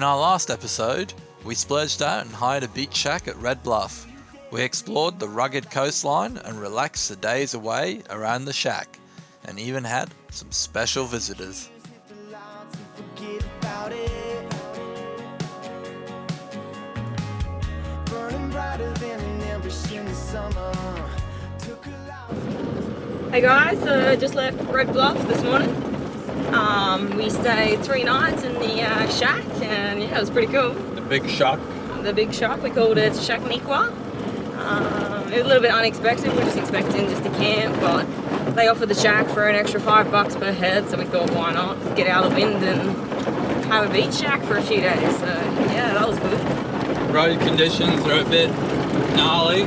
our last episode, we splurged out and hired a beach shack at Red Bluff. We explored the rugged coastline and relaxed the days away around the shack, and even had some special visitors. Hey guys, so just left Red Bluff this morning. We stayed 3 nights in the shack, and yeah, it was pretty cool. The big shack. The big shack, we called it Shackniqua. It was a little bit unexpected. We were just expecting just to camp, but they offered the shack for an extra $5 per head, so we thought, why not get out of the wind and have a beach shack for a few days. So yeah, that was good. Road conditions are a bit gnarly.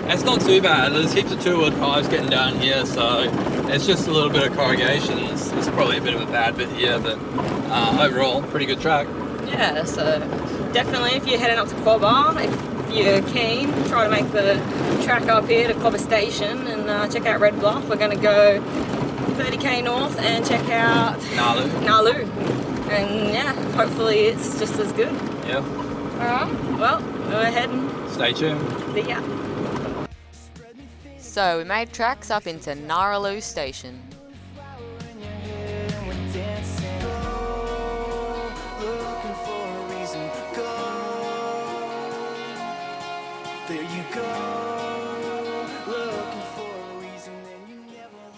It's not too bad. There's heaps of two-wheel drives getting down here, so it's just a little bit of corrugation. It's probably a bit of a bad bit here, but overall, pretty good track. Yeah, so definitely if you're heading up to Cobber, if you're keen, try to make the track up here to Cobber Station and check out Red Bluff. We're going to go 30k north and check out Gnaraloo. And yeah, hopefully it's just as good. Yeah. Alright, well, go ahead and stay tuned. See ya. So we made tracks up into Gnaraloo Station.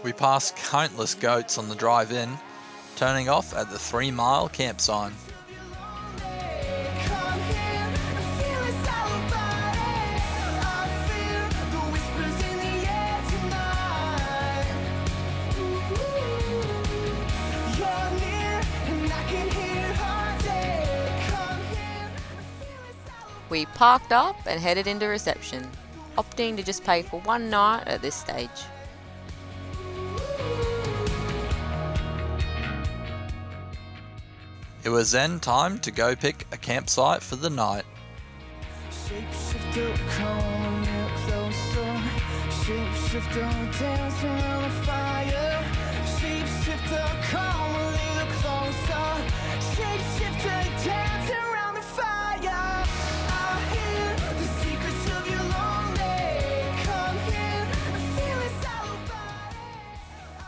We passed countless goats on the drive in, turning off at the 3-mile camp sign. We parked up and headed into reception, opting to just pay for one night at this stage. It was then time to go pick a campsite for the night.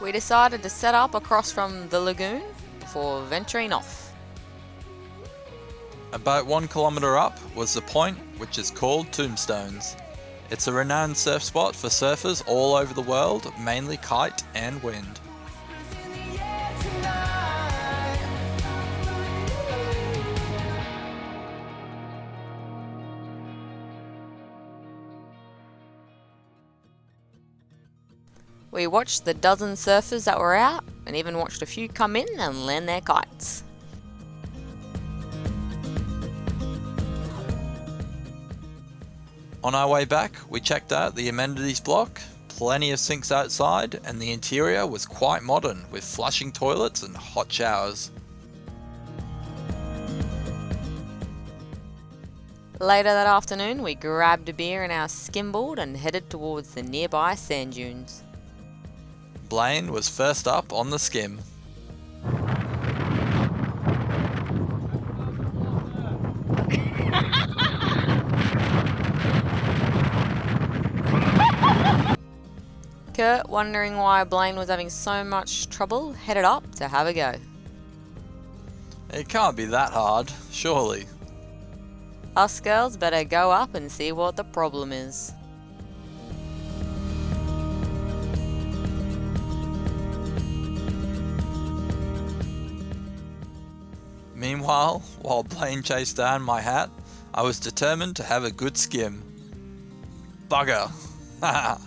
We decided to set up across from the lagoon before venturing off. About 1 kilometre up was the point which is called Tombstones. It's a renowned surf spot for surfers all over the world, mainly kite and wind. We watched the dozen surfers that were out, and even watched a few come in and land their kites. On our way back, we checked out the amenities block, plenty of sinks outside, and the interior was quite modern with flushing toilets and hot showers. Later that afternoon, we grabbed a beer and our skimboard and headed towards the nearby sand dunes. Blaine was first up on the skim. Kurt, wondering why Blaine was having so much trouble, headed up to have a go. It can't be that hard, surely. Us girls better go up and see what the problem is. Meanwhile, while Blaine chased down my hat, I was determined to have a good skim. Bugger! Haha!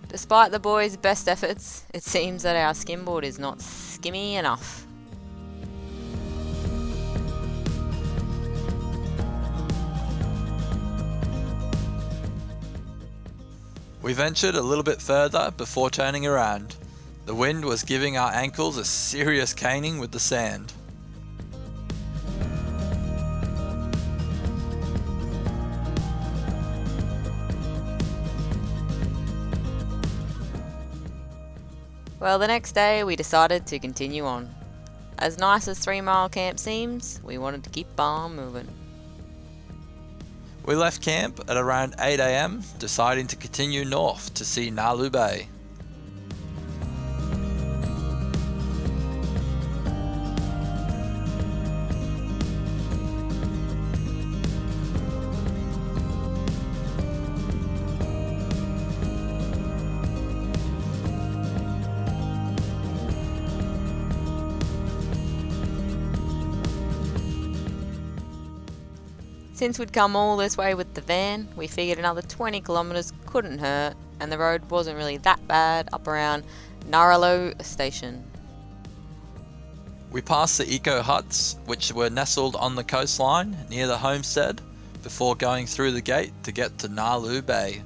Despite the boys' best efforts, it seems that our skimboard is not skimmy enough. We ventured a little bit further before turning around. The wind was giving our ankles a serious caning with the sand. Well, the next day we decided to continue on. as nice as 3 Mile Camp seems, we wanted to keep on moving. We left camp at around 8 AM, deciding to continue north to see Gnaraloo Bay. Since we'd come all this way with the van, we figured another 20 kilometres couldn't hurt, and the road wasn't really that bad up around Gnaraloo station. We passed the eco huts, which were nestled on the coastline near the homestead, before going through the gate to get to Gnaraloo Bay.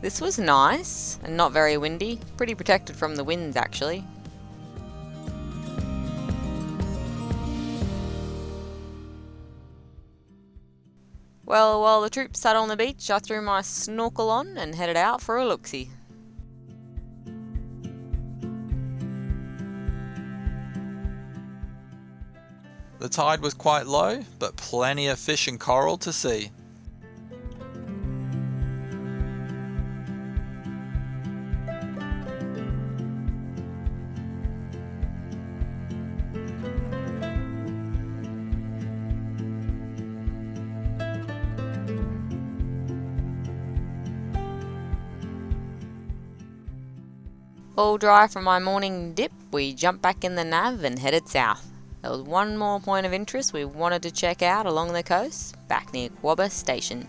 This was nice, and not very windy, pretty protected from the winds actually. Well, while the troop sat on the beach, I threw my snorkel on and headed out for a look-see. The tide was quite low, but plenty of fish and coral to see. All dry from my morning dip, we jumped back in the nav and headed south. There was one more point of interest we wanted to check out along the coast, back near Quabba Station.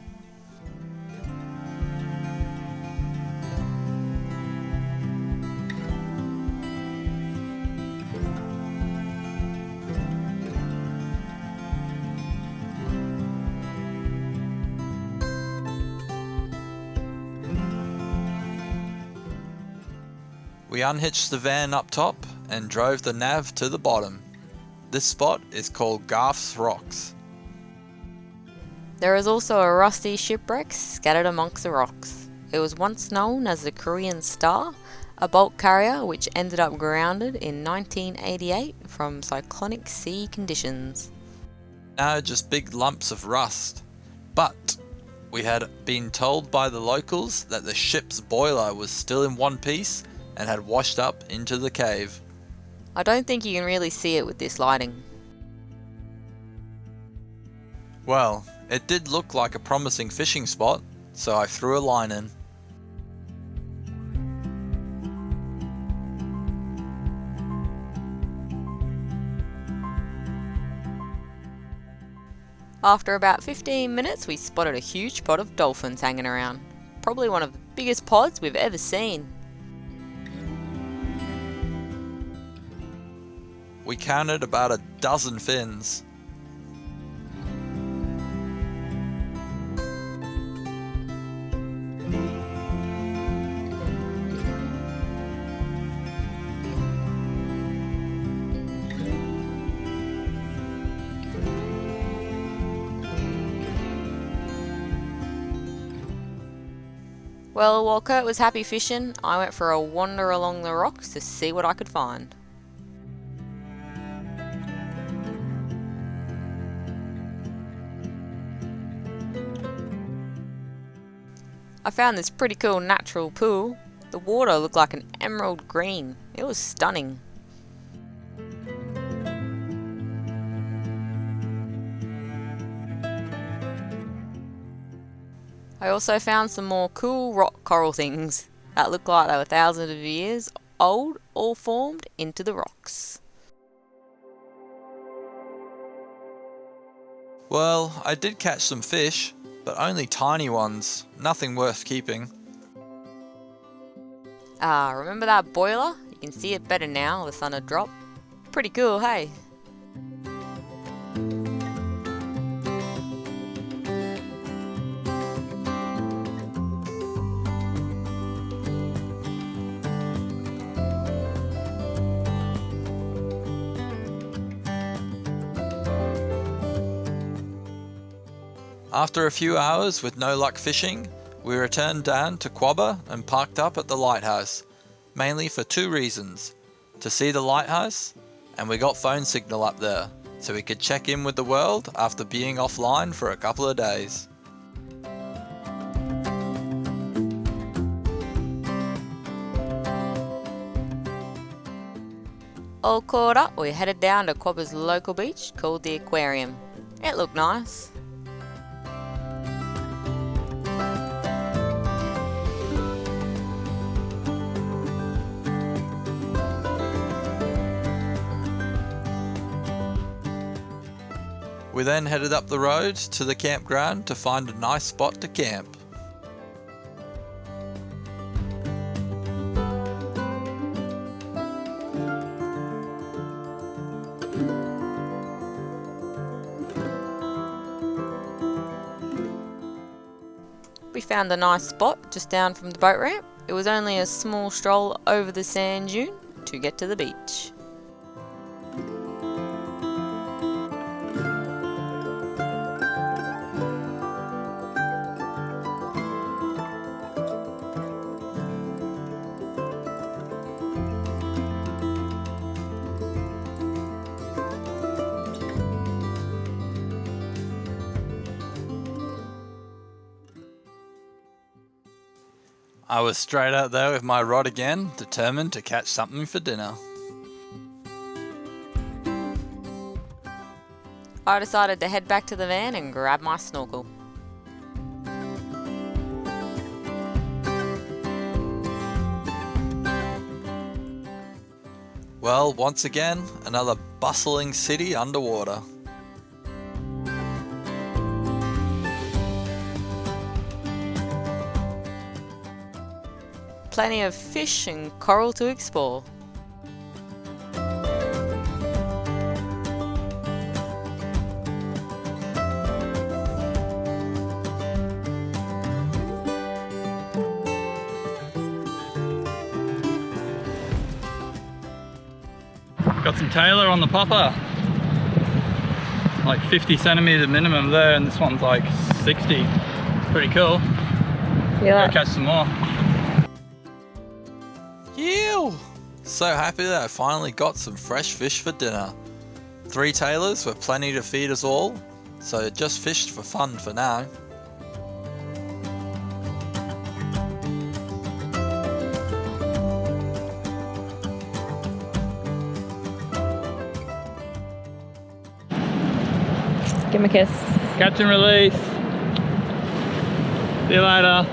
We unhitched the van up top and drove the nav to the bottom. This spot is called Garth's Rocks. There is also a rusty shipwreck scattered amongst the rocks. It was once known as the Korean Star, a bulk carrier which ended up grounded in 1988 from cyclonic sea conditions. Now just big lumps of rust. But we had been told by the locals that the ship's boiler was still in one piece and had washed up into the cave. I don't think you can really see it with this lighting. Well, it did look like a promising fishing spot, so I threw a line in. After about 15 minutes, we spotted a huge pod of dolphins hanging around. Probably one of the biggest pods we've ever seen. We counted about a dozen fins. Well, while Kurt was happy fishing, I went for a wander along the rocks to see what I could find. I found this pretty cool natural pool. The water looked like an emerald green. It was stunning. I also found some more cool rock coral things that looked like they were thousands of years old, all formed into the rocks. Well, I did catch some fish, but only tiny ones, nothing worth keeping. Remember that boiler? You can see it better now, the sun had dropped. Pretty cool, hey? After a few hours with no luck fishing, we returned down to Quabba and parked up at the lighthouse, mainly for two reasons: to see the lighthouse, and we got phone signal up there, so we could check in with the world after being offline for a couple of days. All caught up, we headed down to Quabba's local beach called the Aquarium. It looked nice. We then headed up the road to the campground to find a nice spot to camp. We found a nice spot just down from the boat ramp. It was only a small stroll over the sand dune to get to the beach. I was straight out there with my rod again, determined to catch something for dinner. I decided to head back to the van and grab my snorkel. Well, once again, another bustling city underwater. Plenty of fish and coral to explore. Got some tailor on the popper. Like 50 centimeter minimum there, and this one's like 60. Pretty cool. Yeah. Go catch some more. Yew! So happy that I finally got some fresh fish for dinner. 3 tailors were plenty to feed us all, so just fished for fun for now. Give him a kiss. Catch and release. See you later.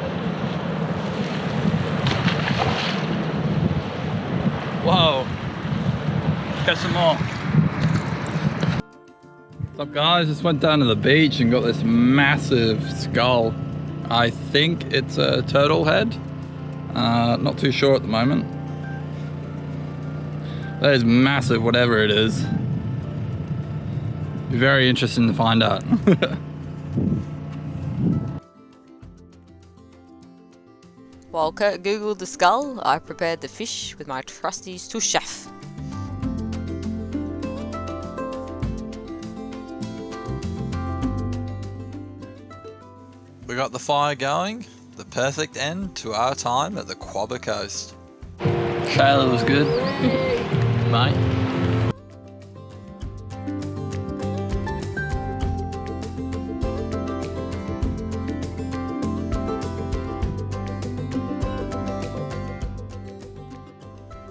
Whoa. Catch some more. What's up guys? Just went down to the beach and got this massive skull. I think it's a turtle head. Not too sure at the moment. That is massive, whatever it is. Be very interesting to find out. While Kurt googled the skull, I prepared the fish with my trusty sous chef. We got the fire going, the perfect end to our time at the Quabba coast. Taylor was good, mate.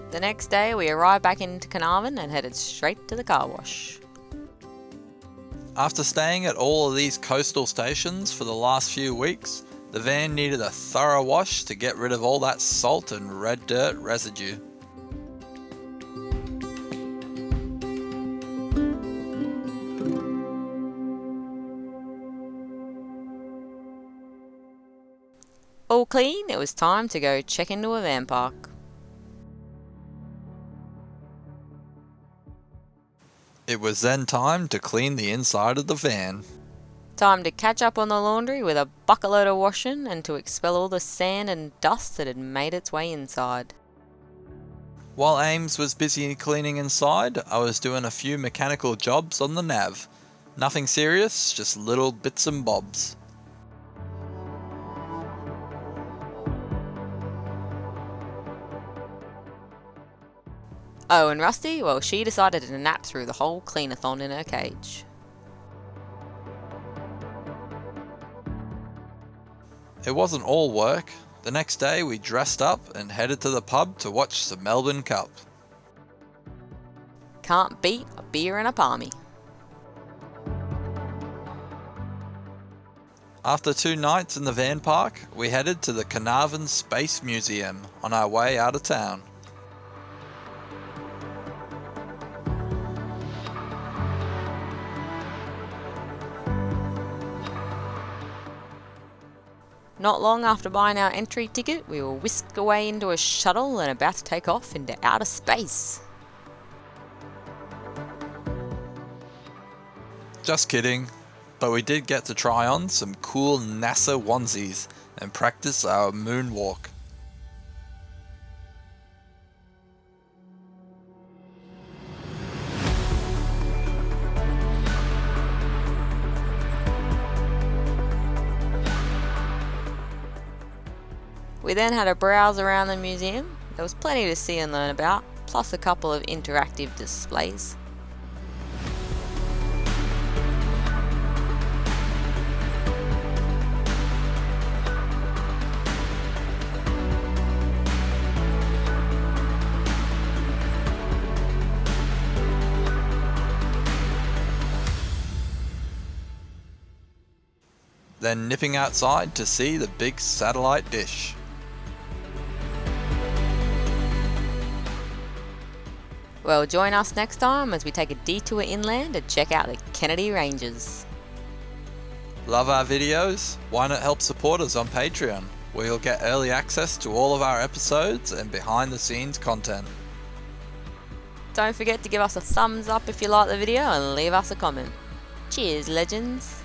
The next day we arrived back into Carnarvon and headed straight to the car wash. After staying at all of these coastal stations for the last few weeks, the van needed a thorough wash to get rid of all that salt and red dirt residue. All clean, it was time to go check into a van park. It was then time to clean the inside of the van. Time to catch up on the laundry with a bucket load of washing and to expel all the sand and dust that had made its way inside. While Ames was busy cleaning inside, I was doing a few mechanical jobs on the nav. Nothing serious, just little bits and bobs. Oh, and Rusty, well, she decided to nap through the whole cleanathon in her cage. It wasn't all work. The next day we dressed up and headed to the pub to watch the Melbourne Cup. Can't beat a beer and a palmy. After 2 nights in the van park, we headed to the Carnarvon Space Museum on our way out of town. Not long after buying our entry ticket, we were whisked away into a shuttle and about to take off into outer space. Just kidding, but we did get to try on some cool NASA onesies and practice our moonwalk. We then had a browse around the museum. There was plenty to see and learn about, plus a couple of interactive displays. Then nipping outside to see the big satellite dish. Well, join us next time as we take a detour inland to check out the Kennedy Ranges. Love our videos? Why not help support us on Patreon, where you'll get early access to all of our episodes and behind the scenes content. Don't forget to give us a thumbs up if you like the video and leave us a comment. Cheers, legends!